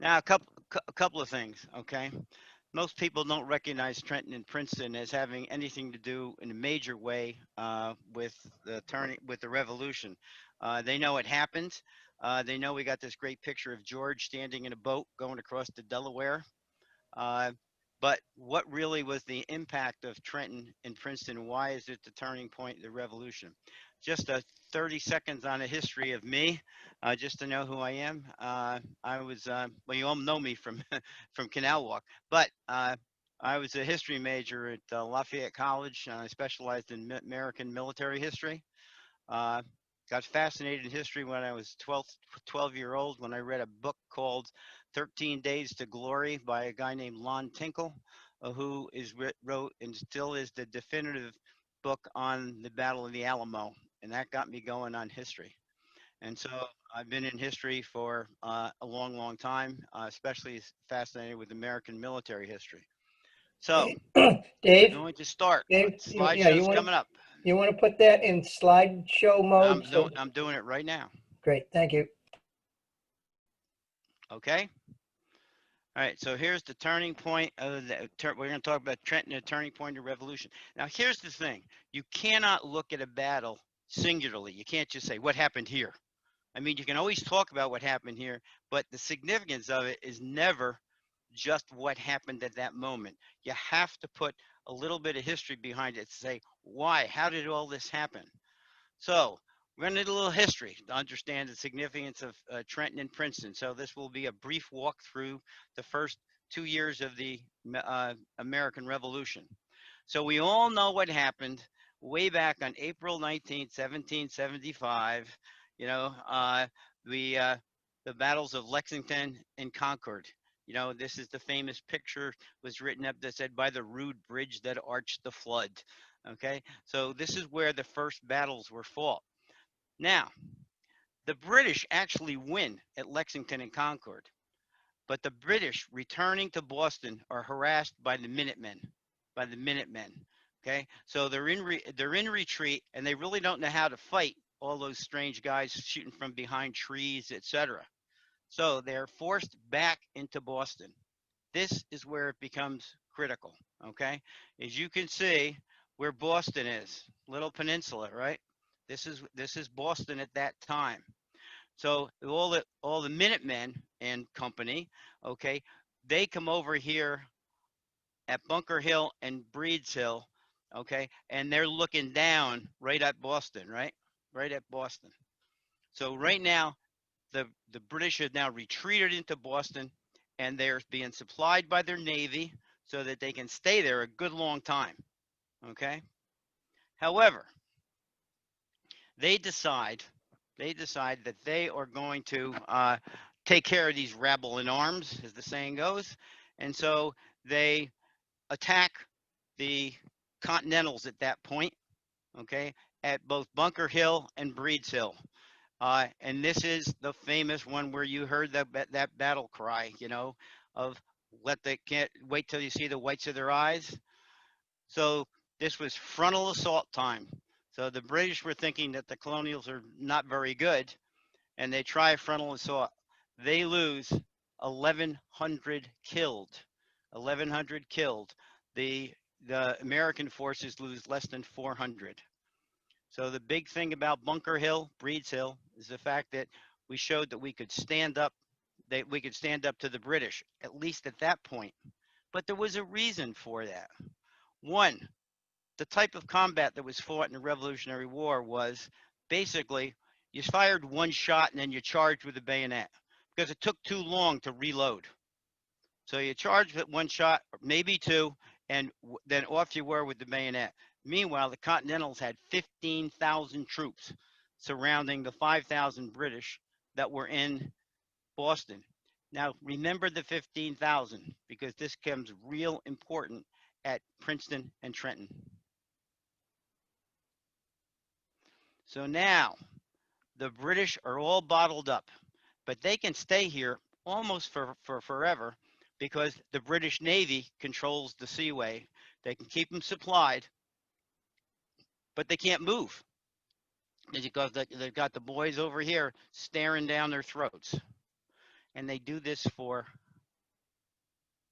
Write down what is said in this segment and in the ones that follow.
Now, a couple of things, okay? Most people don't recognize Trenton and Princeton as having anything to do in a major way with the Revolution. They know it happened. They know we got this great picture of George standing in a boat going across the Delaware. Uh, but what really was the impact of Trenton and Princeton? Why is it the turning point of the Revolution? Just a 30 seconds on a history of me, just to know who I am. Well, you all know me from from Canal Walk, but I was a history major at Lafayette College. I specialized in American military history. Uh, got fascinated in history when I was 12 year old when I read a book called 13 Days to Glory by a guy named Lon Tinkle, who wrote and still is the definitive book on the Battle of the Alamo. And that got me going on history. And so I've been in history for a long, long time, especially fascinated with American military history. So Dave, we're Dave, going to start. yeah, Slideshow's coming up. you want to put that in slideshow mode? So I'm doing it right now. great, thank you. Okay. All right, so here's the turning point of we're going to talk about Trenton, the turning point of revolution. Now, here's the thing: you cannot look at a battle singularly. You can't just say what happened here. I mean, you can always talk about what happened here, but the significance of it is never just what happened at that moment. You have to put a little bit of history behind it to say why, how did all this happen? So we're going to do a little history to understand the significance of Trenton and Princeton. So this will be a brief walk through the first 2 years of the American Revolution. So we all know what happened way back on April 19th, 1775. You know, the battles of Lexington and Concord. You know, this is the famous picture was written up that said, by the rude bridge that arched the flood. Okay, so this is where the first battles were fought. Now, the British actually win at Lexington and Concord, but the British returning to Boston are harassed by the Minutemen. By the Minutemen. Okay, so they're in retreat, and they really don't know how to fight all those strange guys shooting from behind trees, etc. So they're forced back into Boston. This is where it becomes critical. Okay, as you can see, where Boston is, little peninsula, right? This is Boston at that time. So all the Minutemen and company, okay, they come over here at Bunker Hill and Breeds Hill, okay, and they're looking down right at Boston, right? Right at Boston. So right now, the British have now retreated into Boston, and they're being supplied by their Navy so that they can stay there a good long time, okay? However, they decide that they are going to take care of these rebel in arms, as the saying goes, and so they attack the Continentals at that point, okay, at both Bunker Hill and Breeds Hill. And this is the famous one where you heard that battle cry, you know, of let the can't wait till you see the whites of their eyes. So this was frontal assault time. So the British were thinking that the colonials are not very good, and they try frontal assault. They lose 1,100 killed. 1,100 killed. The American forces lose less than 400. So the big thing about Bunker Hill, Breeds Hill, is the fact that we showed that we could stand up, to the British, at least at that point. But there was a reason for that. One, the type of combat that was fought in the Revolutionary War was basically you fired one shot and then you charged with a bayonet because it took too long to reload. So you charged with one shot, maybe two, and then off you were with the bayonet. Meanwhile, the Continentals had 15,000 troops surrounding the 5,000 British that were in Boston. Now, remember the 15,000 because this becomes real important at Princeton and Trenton. So now the British are all bottled up, but they can stay here almost for forever because the British Navy controls the seaway. They can keep them supplied, but they can't move because they've got the boys over here staring down their throats. and they do this for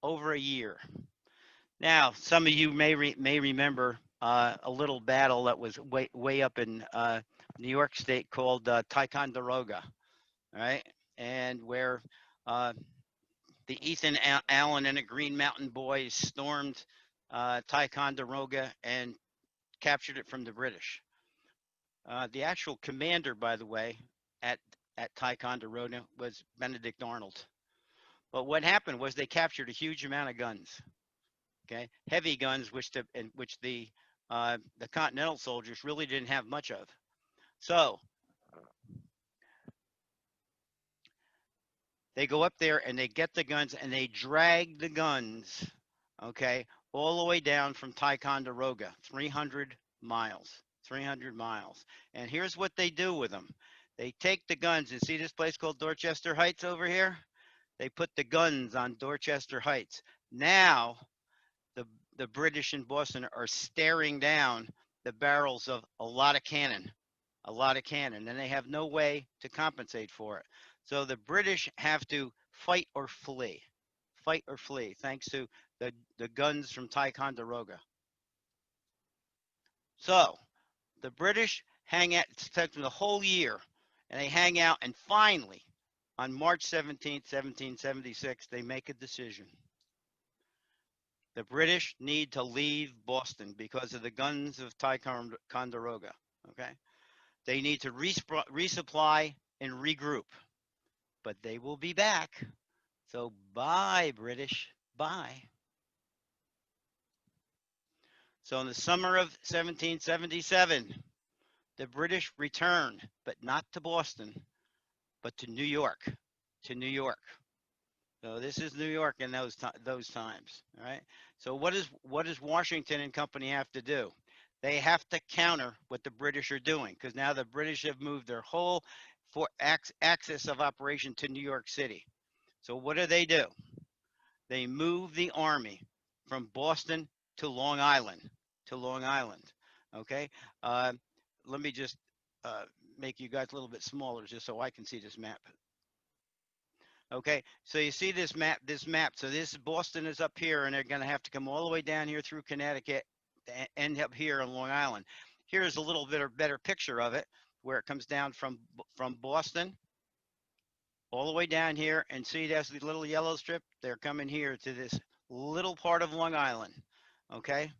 over a year. Now, some of you may remember a little battle that was way up in New York State called Ticonderoga, right? And where the Ethan Allen and the Green Mountain Boys stormed Ticonderoga and captured it from the British. The actual commander, by the way, at Ticonderoga was Benedict Arnold. But what happened was they captured a huge amount of guns, okay, heavy guns, which the Continental soldiers really didn't have much of. So they go up there and they get the guns and they drag the guns, okay, all the way down from Ticonderoga, 300 miles. 300 miles. And here's what they do with them. They take the guns, and see this place called Dorchester Heights over here? They put the guns on Dorchester Heights. Now, the British in Boston are staring down the barrels of a lot of cannon, and they have no way to compensate for it. So the British have to fight or flee, thanks to the guns from Ticonderoga. So the British hang out, it takes them the whole year, and they hang out, and finally, on March 17th, 1776, they make a decision. The British need to leave Boston because of the guns of Ticonderoga, okay? They need to resupply and regroup, but they will be back. So bye, British, bye. So in the summer of 1777, the British return, but not to Boston, but to New York, So this is New York in those times, all right? So what does Washington and company have to do? They have to counter what the British are doing, because now the British have moved their whole axis of operation to New York City. So what do? They move the army from Boston to Long Island, okay? Let me just make you guys a little bit smaller just so I can see this map. Okay, so you see this map. So this Boston is up here, and they're going to have to come all the way down here through Connecticut to end up here on Long Island. Here's a little bit better picture of it, where it comes down from Boston all the way down here, and see that's the little yellow strip. They're coming here to this little part of Long Island, okay,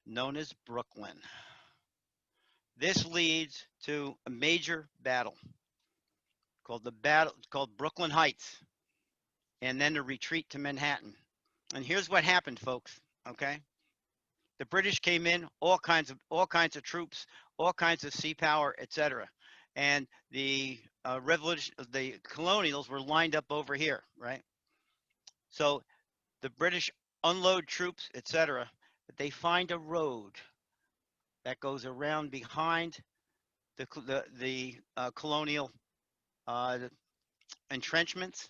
known as Brooklyn. This leads to a major battle called Brooklyn Heights, and then the retreat to Manhattan. And here's what happened, folks, okay? The British came in, all kinds of troops, all kinds of sea power, etc. And the colonials were lined up over here, right? So the British unload troops, etc. But they find a road that goes around behind the colonial entrenchments,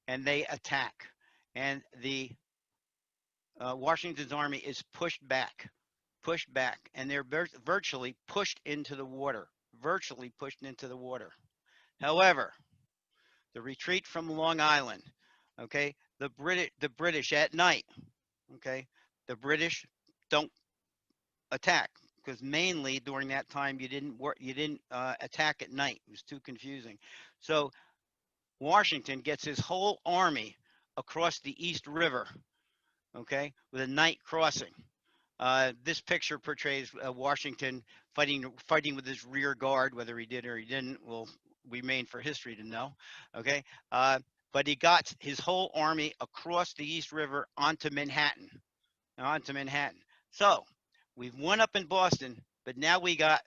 and they attack. And the Washington's army is pushed back, and they're virtually pushed into the water, However, the retreat from Long Island, okay, the British at night, okay, the British don't attack, because mainly during that time you didn't attack at night. It was too confusing. So Washington gets his whole army across the East River, okay, with a night crossing. This picture portrays Washington fighting with his rear guard. Whether he did or he didn't will remain for history to know, okay? But he got his whole army across the East River onto Manhattan. So we've won up in Boston, but now we got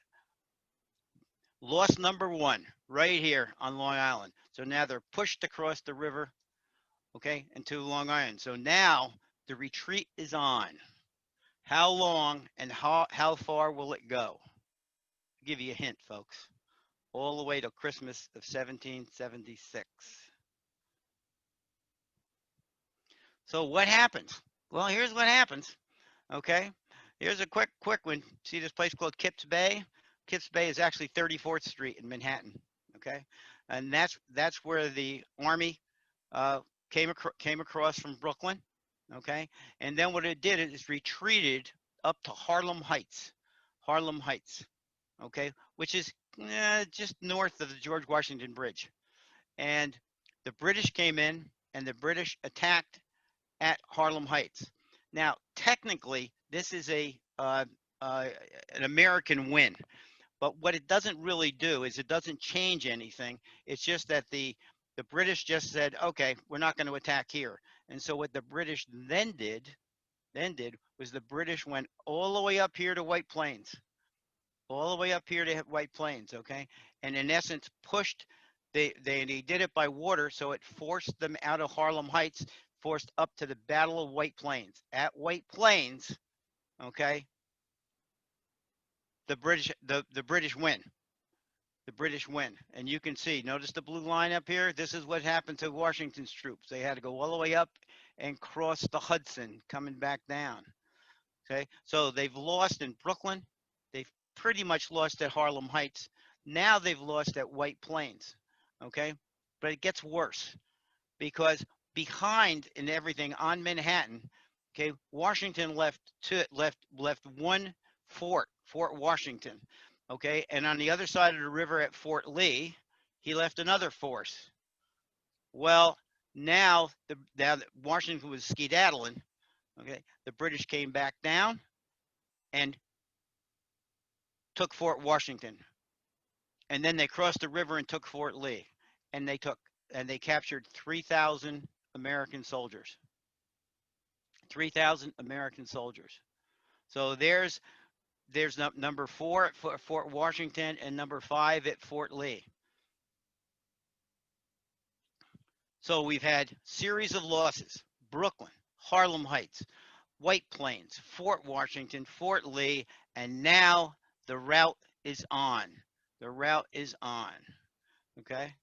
loss number one right here on Long Island. So now they're pushed across the river, okay, into Long Island. So now the retreat is on. How long and how far will it go? I'll give you a hint, folks. All the way to Christmas of 1776. So what happens? Well, here's what happens. Okay, here's a quick one. See this place called Kips Bay? Kips Bay is actually 34th Street in Manhattan. Okay, and that's where the army came across from Brooklyn, okay, and then what it did is retreated up to Harlem Heights, okay, which is just north of the George Washington Bridge, and the British came in and the British attacked at Harlem Heights. Now, technically, this is an American win, but what it doesn't really do is it doesn't change anything. It's just that the British just said, okay, we're not going to attack here. And so what the British then did was the British went all the way up here to White Plains, all the way up here to White Plains, okay? And in essence pushed they did it by water, so it forced them out of Harlem Heights, forced up to the Battle of White Plains. At White Plains, okay, the British win. The British win. And you can see, notice the blue line up here? This is what happened to Washington's troops. They had to go all the way up and cross the Hudson coming back down. Okay, so they've lost in Brooklyn. They've pretty much lost at Harlem Heights. Now they've lost at White Plains. Okay, but it gets worse because behind in everything on Manhattan, okay, Washington left one Fort Washington, okay, and on the other side of the river at Fort Lee, he left another force. Well, now that Washington was skedaddling, okay, the British came back down and took Fort Washington, and then they crossed the river and took Fort Lee, and they captured 3,000 American soldiers. 3,000 American soldiers. So there's number 4 at Fort Washington and number 5 at Fort Lee. So we've had series of losses: Brooklyn, Harlem Heights, White Plains, Fort Washington, Fort Lee, and now the rout is on. The rout is on. Okay.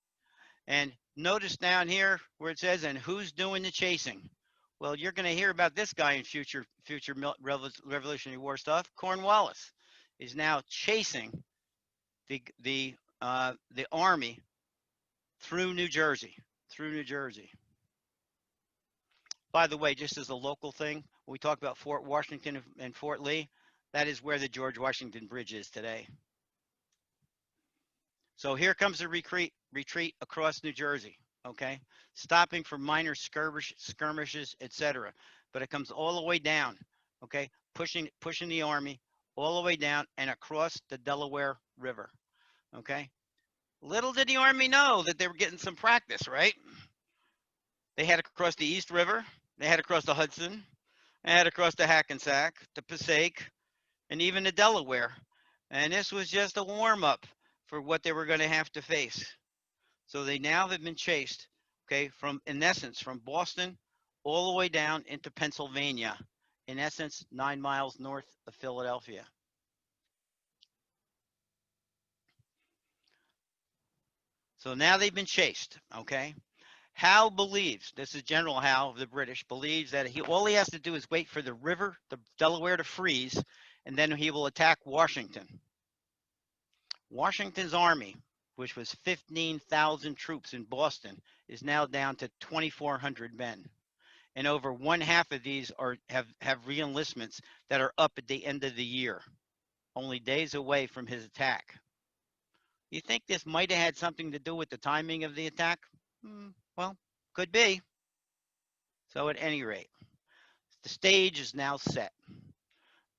And notice down here where it says, and who's doing the chasing? Well, you're going to hear about this guy in future Revolutionary War stuff. Cornwallis is now chasing the army through New Jersey. By the way, just as a local thing, when we talk about Fort Washington and Fort Lee, that is where the George Washington Bridge is today. So here comes the retreat across New Jersey, okay? Stopping for minor skirmishes, etc. But it comes all the way down, okay? Pushing the army all the way down and across the Delaware River, okay? Little did the army know that they were getting some practice, right? They had to cross the East River, they had to cross the Hudson, they had to cross the Hackensack, the Passaic, and even the Delaware. And this was just a warm-up for what they were going to have to face. So they now have been chased, okay, in essence, from Boston all the way down into Pennsylvania, in essence, 9 miles north of Philadelphia. So now they've been chased, okay? Howe believes, this is General Howe of the British, believes that all he has to do is wait for the river, the Delaware, to freeze, and then he will attack Washington. Washington's army, which was 15,000 troops in Boston, is now down to 2,400 men. And over one half of these have reenlistments that are up at the end of the year, only days away from his attack. You think this might have had something to do with the timing of the attack? Well, could be. So at any rate, the stage is now set.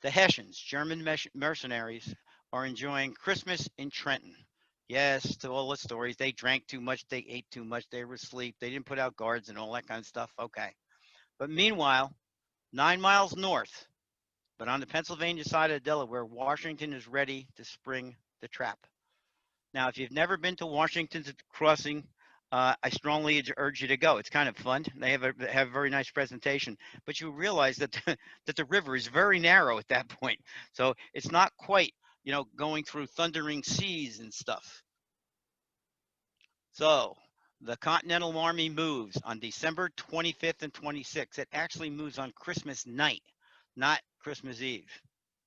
The Hessians, German mercenaries, are enjoying Christmas in Trenton. Yes, to all the stories, they drank too much, they ate too much, they were asleep, they didn't put out guards and all that kind of stuff. Okay. But meanwhile, 9 miles north, but on the Pennsylvania side of Delaware, Washington is ready to spring the trap. Now, if you've never been to Washington's Crossing, I strongly urge you to go. It's kind of fun. They have a very nice presentation, but you realize that that the river is very narrow at that point. So it's not quite, going through thundering seas and stuff. So the Continental Army moves on December 25th and 26th. It actually moves on Christmas night, not Christmas Eve.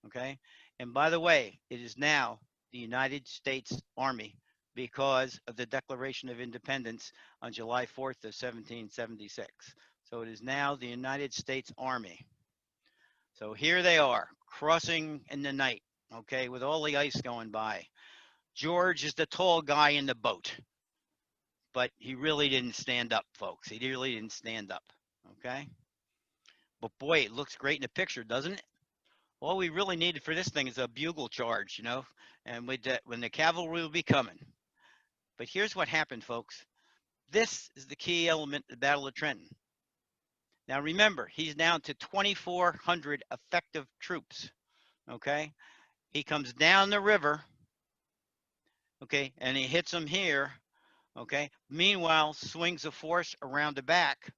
Okay. And by the way, it is now the United States Army because of the Declaration of Independence on July 4th of 1776. So it is now the United States Army. So here they are, crossing in the night, okay, with all the ice going by. George is the tall guy in the boat, but he really didn't stand up, folks. He really didn't stand up, okay? But boy, it looks great in the picture, doesn't it? All we really needed for this thing is a bugle charge, you know, and when the cavalry will be coming. But here's what happened, folks. This is the key element of the Battle of Trenton. Now remember, he's down to 2,400 effective troops, okay? He comes down the river, okay, and he hits them here, okay? Meanwhile, swings a force around the back,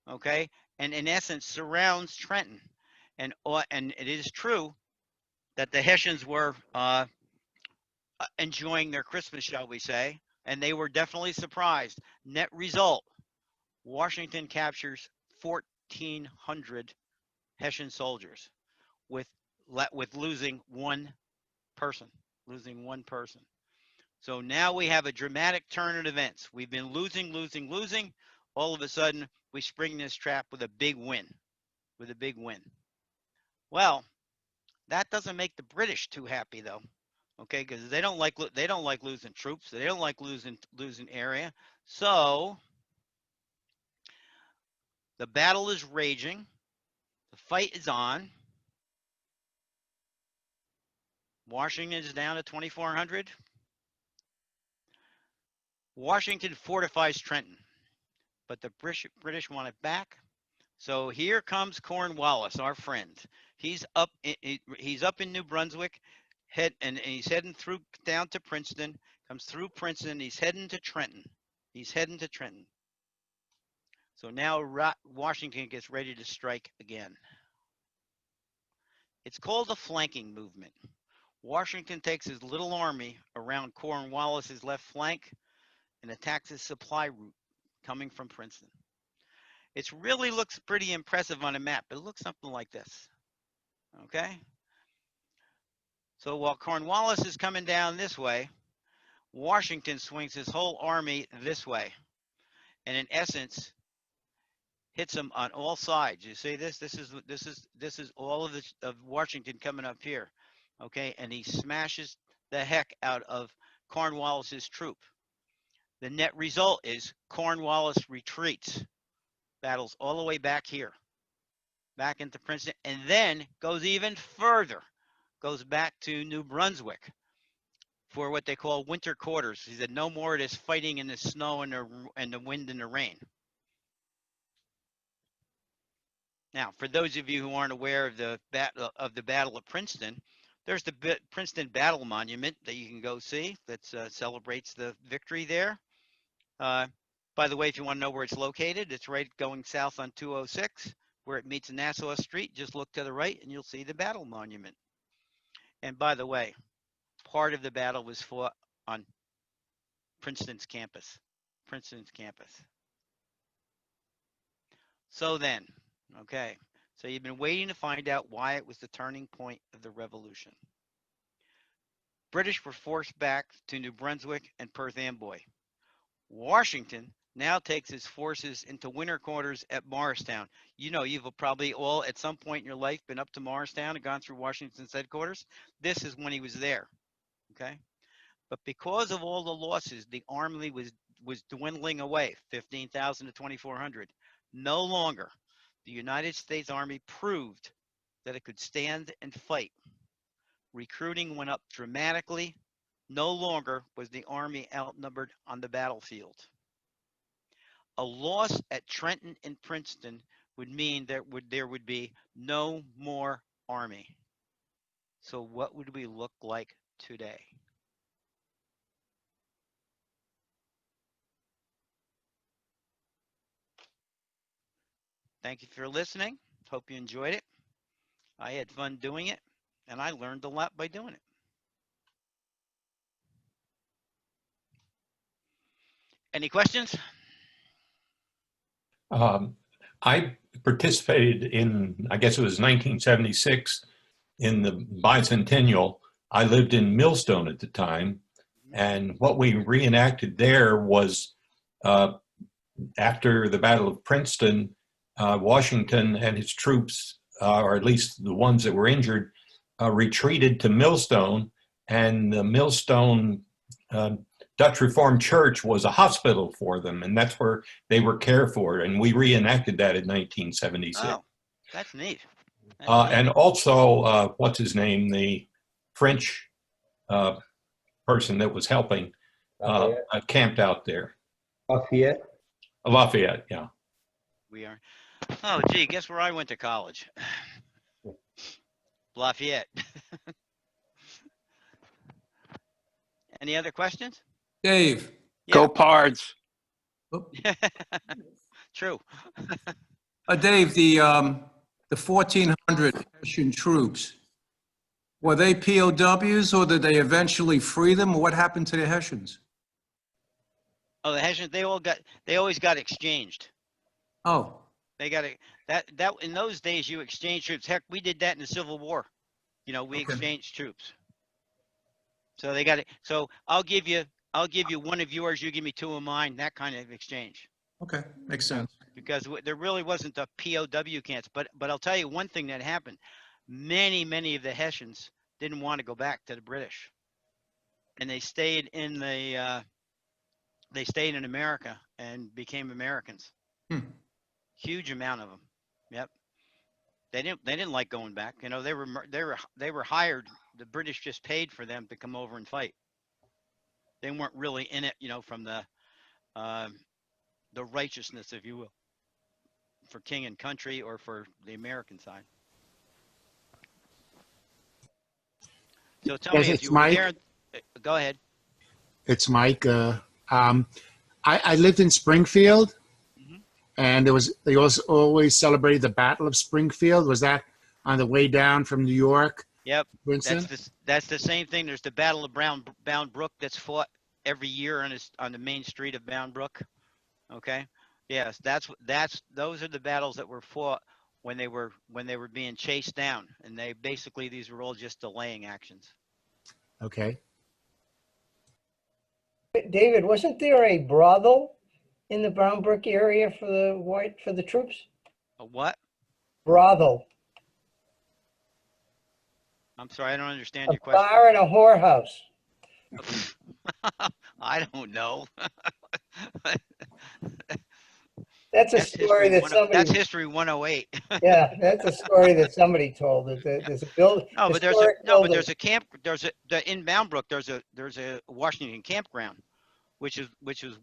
okay, and in essence surrounds Trenton. And it is true that the Hessians were enjoying their Christmas, shall we say, and they were definitely surprised. Net result, Washington captures 1,400 Hessian soldiers with losing one person, So now we have a dramatic turn in events. We've been losing. All of a sudden, we spring this trap with a big win, Well, that doesn't make the British too happy, though. Okay, because they don't like losing troops. They don't like losing area. So the battle is raging. The fight is on. Washington is down to 2,400. Washington fortifies Trenton, but the British want it back. So here comes Cornwallis, our friend. He's up in New Brunswick, and he's heading down to Princeton. Comes through Princeton. He's heading to Trenton. So now Washington gets ready to strike again. It's called a flanking movement. Washington takes his little army around Cornwallis's left flank and attacks his supply route coming from Princeton. It really looks pretty impressive on a map, but it looks something like this. Okay? So while Cornwallis is coming down this way, Washington swings his whole army this way, and in essence hits them on all sides. You see this? This is all of Washington coming up here. Okay, and he smashes the heck out of Cornwallis's troop. The net result is Cornwallis retreats, battles all the way back here, back into Princeton, and then goes even further, goes back to New Brunswick for what they call winter quarters. He said, no more of this fighting in the snow and the wind and the rain. Now, for those of you who aren't aware of the Battle of Princeton, there's the Princeton Battle Monument that you can go see that celebrates the victory there. By the way, if you want to know where it's located, it's right going south on 206, where it meets Nassau Street. Just look to the right and you'll see the Battle Monument. And by the way, part of the battle was fought on Princeton's campus. So then, okay, so you've been waiting to find out why it was the turning point of the Revolution. British were forced back to New Brunswick and Perth Amboy. Washington now takes his forces into winter quarters at Morristown. You know, you've probably all at some point in your life been up to Morristown and gone through Washington's headquarters. This is when he was there, okay? But because of all the losses, the army was dwindling away, 15,000 to 2,400. No longer. The United States Army proved that it could stand and fight. Recruiting went up dramatically. No longer was the Army outnumbered on the battlefield. A loss at Trenton and Princeton would mean there would be no more Army. So what would we look like today? Thank you for listening. Hope you enjoyed it. I had fun doing it, and I learned a lot by doing it. Any questions? I participated in, I guess it was 1976, in the bicentennial. I lived in Millstone at the time, And what we reenacted there was after the Battle of Princeton, Washington and his troops, or at least the ones that were injured, retreated to Millstone, and the Millstone Dutch Reformed Church was a hospital for them, and that's where they were cared for, and we reenacted that in 1976. Oh, that's neat. That's neat. And also, what's his name, the French person that was helping, camped out there. Lafayette. Lafayette, yeah. We are. Oh, gee, guess where I went to college? Lafayette. Any other questions? Dave. Go Pards. True. Dave, the 1,400 Hessian troops, were they POWs or did they eventually free them? Or what happened to the Hessians? Oh, the Hessians, they always got exchanged. Oh, They got it. That in those days you exchanged troops. Heck, we did that in the Civil War. You know, we Okay. exchanged troops. So they got it. So I'll give you one of yours, you give me two of mine, that kind of exchange. okay, makes sense. Because there really wasn't a POW camps. But I'll tell you one thing that happened. Many of the Hessians didn't want to go back to the British. And they stayed in America and became Americans. Huge amount of them. Yep. They didn't like going back. You know, they were hired. The British just paid for them to come over and fight. They weren't really in it, you know, from the righteousness, if you will, for king and country or for the American side. So tell Yes, me if it's you were Mike. there. Go ahead. It's Mike. I lived in Springfield, Mhm. and they also always celebrated the Battle of Springfield. Was that on the way down from New York? Yep. Princeton? That's the same thing. There's the Battle of Bound Brook that's fought every year on the main street of Bound Brook. Okay. Yes, those are the battles that were fought when they were being chased down, and these were all just delaying actions. Okay. David, wasn't there a brothel in the Brown Brook area for the troops? A what? Brothel, I'm sorry, I don't understand a your question. bar and a whorehouse. I don't know. That's a That's story that That's somebody, history 108. yeah, that's a story that somebody told. There's a No, but there's a camp. In Bound Brook. There's a Washington campground, which is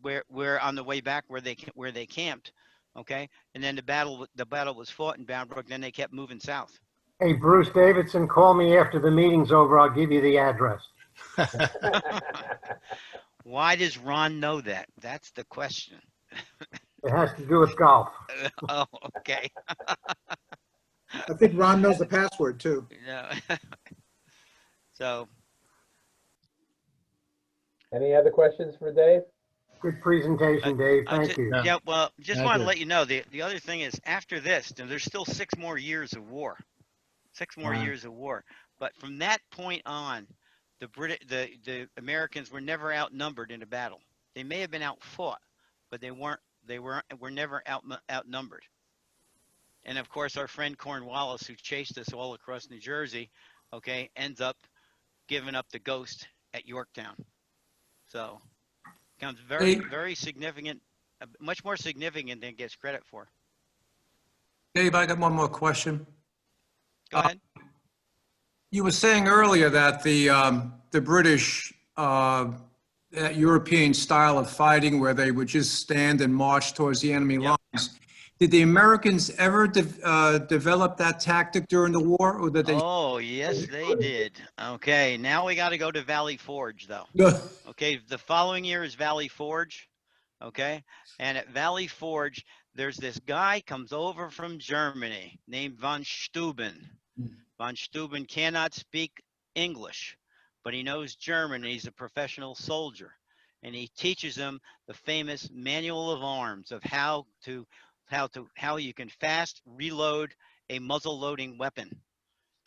where on the way back where they camped. Okay, and then the battle was fought in Bound Brook. Then they kept moving south. Hey, Bruce Davidson, call me after the meeting's over. I'll give you the address. Why does Ron know that? That's the question. It has to do with golf. Oh, okay. I think Ron knows the password too. Yeah. So Any other questions for Dave? Good presentation, Dave. I Thank you. yeah, well, just Yeah, want to good. let you know the other thing is after this, there's still 6 more years of war. 6 more Wow. years of war. But from that point on, the Americans were never outnumbered in a battle. They may have been outfought, but they were never outnumbered. And of course, our friend Cornwallis, who chased us all across New Jersey, okay, ends up giving up the ghost at Yorktown. So becomes very significant, much more significant than it gets credit for. Dave, I got one more question. Go ahead. You were saying earlier that the British, that European style of fighting where they would just stand and march towards the enemy Yep. lines. Did the Americans ever develop that tactic during the war, or did they? Oh, yes, they did. Okay, now we got to go to Valley Forge, though. Okay, the following year is Valley Forge. Okay, and at Valley Forge, there's this guy comes over from Germany named von Steuben. Von Steuben cannot speak English, but he knows German. And he's a professional soldier, and he teaches them the famous manual of arms of how you can fast reload a muzzle loading weapon.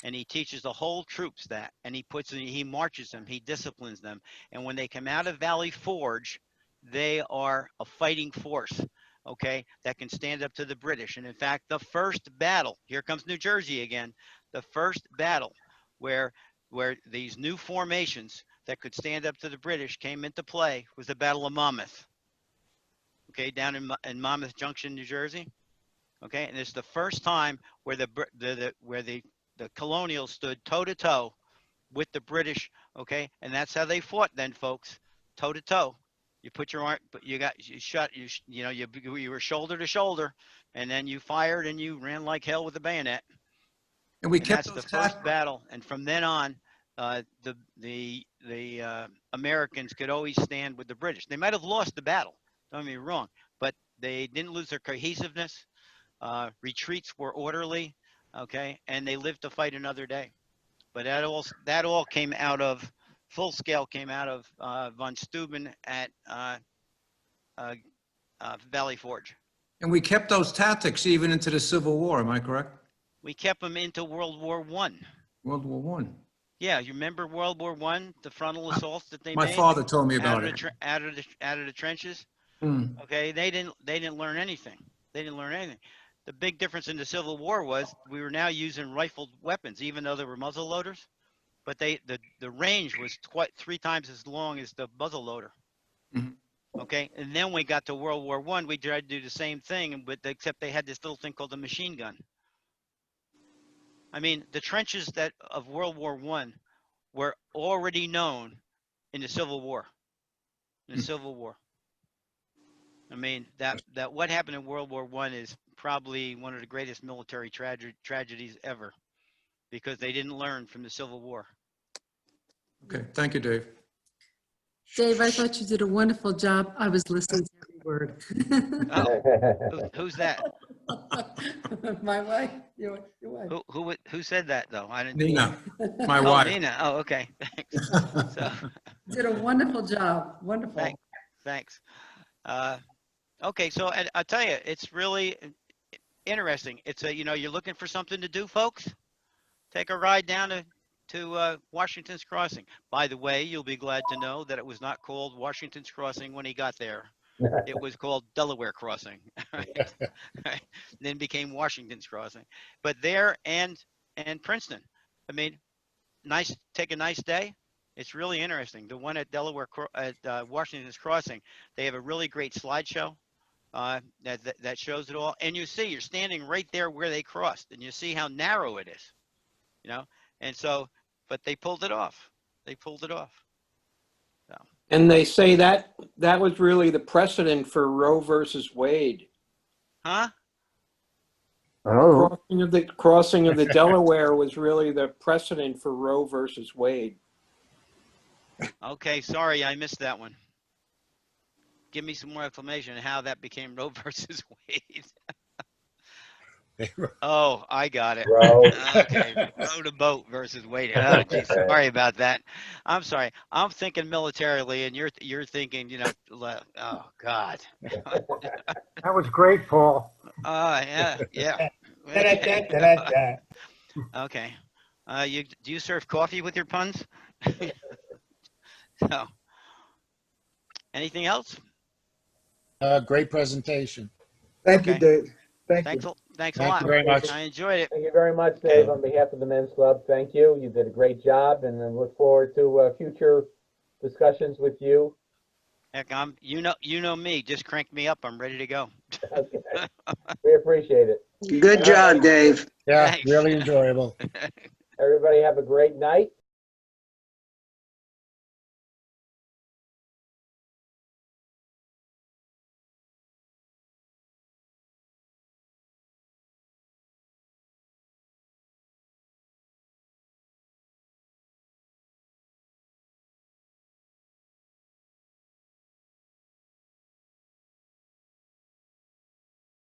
and he teaches the whole troops that, and he marches them, he disciplines them. And when they come out of Valley Forge, they are a fighting force, okay, that can stand up to the British. And in fact, the first battle, here comes New Jersey again, the first battle where these new formations that could stand up to the British came into play was the Battle of Monmouth, okay, down in Monmouth Junction, New Jersey. Okay, and it's the first time where the colonials stood toe to toe with the British. Okay, and that's how they fought then, folks, toe to toe. You put your arm, but you were shoulder to shoulder, and then you fired and you ran like hell with a bayonet. And we And kept that's the those first battle, and from then on, the Americans could always stand with the British. They might have lost the battle, don't get me wrong, but they didn't lose their cohesiveness. Retreats were orderly, okay, and they lived to fight another day. But that all came out of, full scale came out of von Steuben at Valley Forge. And we kept those tactics even into the Civil War, am I correct? We kept them into World War I. World War I. Yeah, you remember World War I, the frontal assaults that they My made father told me about it. out of the trenches. Mm. Okay, they didn't learn anything. They didn't learn anything. The big difference in the Civil War was we were now using rifled weapons, even though they were muzzle loaders. But the range was 3 times as long as the muzzle loader. Mhm. Okay, and then we got to World War I. We tried to do the same thing, except they had this little thing called the machine gun. I mean, the trenches of World War I were already known in the Civil War. In the Civil War. I mean, that what happened in World War I is probably one of the greatest military tragedies ever, because they didn't learn from the Civil War. Okay, thank you, Dave. Dave, I thought you did a wonderful job. I was listening to every word. Who's that? My wife, your wife. Who said that though? I didn't. Nina, my Oh, wife. Nina. Oh, okay. Thanks. So, Did a wonderful job. Wonderful. thanks. Okay, so I'll tell you, it's really interesting. It's you're looking for something to do, folks. Take a ride down to Washington's Crossing. By the way, you'll be glad to know that it was not called Washington's Crossing when he got there. It was called Delaware Crossing. Right? Right? Then became Washington's Crossing. But there and Princeton. I mean, take a nice day. It's really interesting. The one at Washington's Crossing, they have a really great slideshow that shows it all. And you're standing right there where they crossed, and you see how narrow it is, And so, but they pulled it off. They pulled it off. So. And they say that was really the precedent for Roe versus Wade. Huh? Oh, Crossing of the Delaware was really the precedent for Roe versus Wade. Okay, sorry, I missed that one. Give me some more explanation on how that became Roe versus Wade. Oh, I got it. Row. Okay, row to boat versus Wade. Oh, geez, sorry about that. I'm sorry. I'm thinking militarily, and you're thinking, oh God. that was great, Paul. Yeah. Da-da-da-da-da-da. Okay. Do you serve coffee with your puns? So, anything else? Great presentation. Thank you, Okay. Dave. Thank you. Thanks a Thank lot. you very much. I enjoyed it. Thank you very much, Dave. On behalf of the Men's Club, thank you. You did a great job, and I look forward to future discussions with you. Heck, you know me. Just crank me up. I'm ready to go. Okay. We appreciate it. Good job, Dave. Yeah, Thanks. really enjoyable. Everybody have a great night.